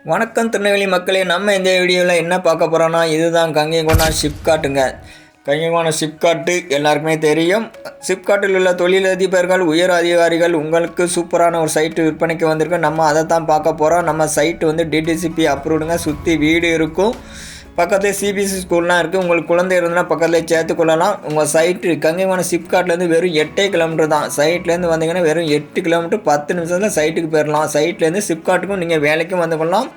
வணக்கம் திருநெல்வேலி மக்களே, நம்ம இந்த வீடியோவில் என்ன பார்க்க போகிறோன்னா, இதுதான் கங்கைகொண்டான் ஷிப்காட்டுங்க. கங்கைகொண்டான் ஷிப்காட்டு எல்லாருக்குமே தெரியும். ஷிப்காட்டில் உள்ள தொழிலதிபர்கள், உயர் அதிகாரிகள் உங்களுக்கு சூப்பரான ஒரு சைட்டு விற்பனைக்கு வந்திருக்கு. நம்ம அதை தான் பார்க்க போகிறோம். நம்ம சைட்டு வந்து டிடிசிபி அப்ரூவ்டுங்க. சுற்றி வீடு இருக்கும், பக்கத்தில் சிபிஎஸ்சி ஸ்கூல்லாம் இருக்குது. உங்களுக்கு குழந்தை இருந்தால் பக்கத்தில் சேர்த்துக்கொள்ளலாம். உங்கள் சைட்டு கங்கைகொண்டான் ஷிப்காட்லேருந்து வெறும் 8 கிலோமீட்டர் தான். சைட்லேருந்து வந்தீங்கன்னா வெறும் 8 கிலோமீட்டர் 10 நிமிஷத்தில் சைட்டுக்கு போயிடலாம். சைட்லேருந்து ஷிப்காட்டுக்கும் நீங்கள் வேலைக்கும் வந்துக்கொள்ளலாம்.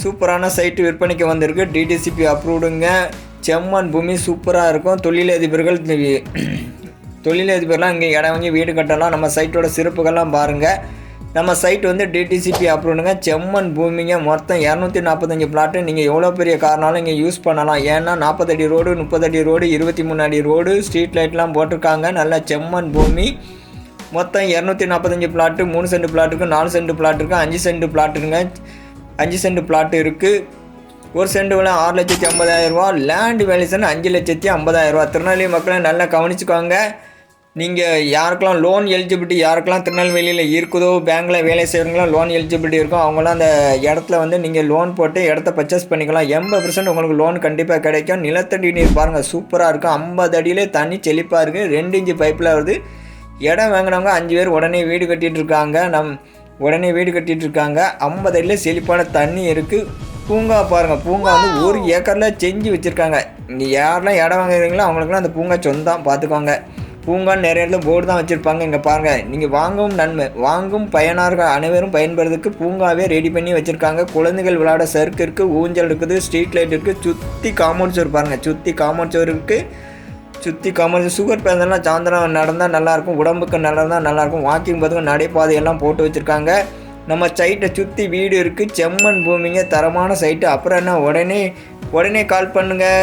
சூப்பரான சைட்டு விற்பனைக்கு வந்திருக்கு. டிடிசிபி அப்ரூவ்டுங்க. செம்மண் பூமி சூப்பராக இருக்கும். தொழிலதிபர்லாம் இங்கே இடம் வாங்கி வீடு கட்டலாம். நம்ம சைட்டோட சிறப்புகள்லாம் பாருங்கள். நம்ம சைட் வந்து டிடிசிபி அப்ரூவ்டுங்க. செம்மண் பூமிங்க. மொத்தம் 245 பிளாட்டு. நீங்கள் எவ்வளோ பெரிய கார்னாலும் இங்கே யூஸ் பண்ணலாம். ஏன்னா 40 அடி ரோடு, 30 அடி ரோடு, 23 அடி ரோடு, ஸ்ட்ரீட் லைட்லாம் போட்டிருக்காங்க. நல்ல செம்மண் பூமி. மொத்தம் 245 பிளாட்டு. 3 சென்ட் பிளாட்டுக்கு, 4 சென்ட் பிளாட் இருக்குது, 5 சென்ட் பிளாட்டுங்க. 5 சென்ட் பிளாட் இருக்குது. ஒரு சென்ட் விலை 6,50,000 லேண்ட் வேல்யூஷன் 5,50,000. திருநெல்வேலி மக்களை நல்லா கவனிச்சுக்கோங்க. நீங்கள் யாருக்கெல்லாம் லோன் எலிஜிபிலிட்டி, யாருக்கெல்லாம் திருநெல்வேலியில் இருக்குதோ, பேங்க்கில் வேலை செய்கிறவங்களாம் லோன் எலிஜிபிலிட்டி இருக்கும், அவங்களாம் அந்த இடத்துல வந்து நீங்கள் லோன் போட்டு இடத்த பர்ச்சேஸ் பண்ணிக்கலாம். 80% உங்களுக்கு லோன் கண்டிப்பாக கிடைக்கும். நிலத்தடி நீர் பாருங்கள், சூப்பராக இருக்கும். 50 அடியிலே தண்ணி செழிப்பாக இருக்குது. 2 இன்ச்சு பைப்பில் வருது. இடம் வாங்கினவங்க 5 பேர் உடனே வீடு கட்டிகிட்டு இருக்காங்க. 50 அடியில் செழிப்பான தண்ணி இருக்குது. பூங்கா பாருங்கள், பூங்கா வந்து 1 ஏக்கரில் செஞ்சு வச்சுருக்காங்க. இங்கே யாரெல்லாம் இடம் வாங்குறீங்களோ அவங்களுக்குலாம் அந்த பூங்கா சொந்தம், பார்த்துக்கோங்க. பூங்கான்னு நிறைய இடத்துல போர்டு தான் வச்சுருப்பாங்க. இங்கே பாருங்கள், நீங்கள் வாங்கவும் நன்மை, வாங்கும் பயனார்கள் அனைவரும் பயன்படுறதுக்கு பூங்காவே ரெடி பண்ணி வச்சுருக்காங்க. குழந்தைகள் விளையாட சறுக்கு இருக்குது, ஊஞ்சல் இருக்குது, ஸ்ட்ரீட் லைட் இருக்குது, சுற்றி காம்பவுண்ட் சோறு பாருங்கள், சுற்றி காம்பவுண்ட் சோறு இருக்குது. சுற்றி காம்பவுண்ட் சுகர் பேசலாம் சாயந்தரம் நடந்தால் நல்லாயிருக்கும், உடம்புக்கு நடந்தால் நல்லாயிருக்கும். வாக்கிங் பார்த்துக்க நடைபாதையெல்லாம் போட்டு வச்சுருக்காங்க. நம்ம சைட்டை சுற்றி வீடு இருக்குது. செம்மண் பூமிங்க, தரமான சைட்டு. அப்புறம் என்ன, உடனே கால் பண்ணுங்கள்.